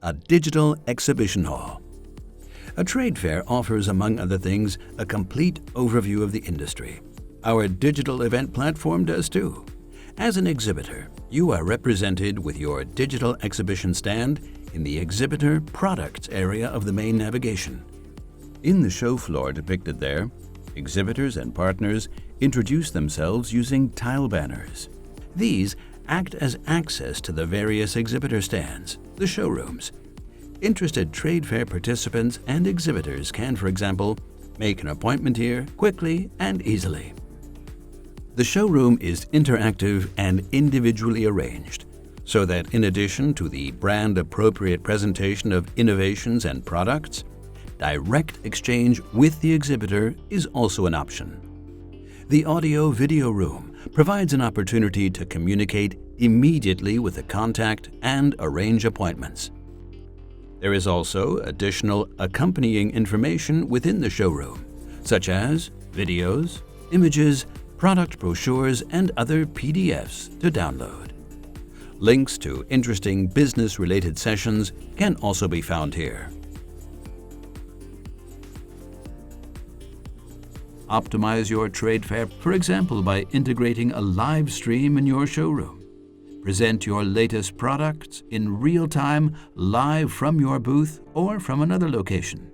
a digital exhibition hall. A trade fair offers, among other things, a complete overview of the industry. Our digital event platform does too. As an exhibitor, you are represented with your digital exhibition stand in the Exhibitor Products area of the main navigation. In the show floor depicted there, exhibitors and partners introduce themselves using tile banners. These act as access to the various exhibitor stands, the showrooms. Interested trade fair participants and exhibitors can, for example, make an appointment here quickly and easily. The showroom is interactive and individually arranged, so that in addition to the brand-appropriate presentation of innovations and products, direct exchange with the exhibitor is also an option. The audio-video room provides an opportunity to communicate immediately with the contact and arrange appointments. There is also additional accompanying information within the showroom, such as videos, images, product brochures, and other PDFs to download. Links to interesting business-related sessions can also be found here. Optimize your trade fair, for example, by integrating a live stream in your showroom. Present your latest products in real time, live from your booth or from another location.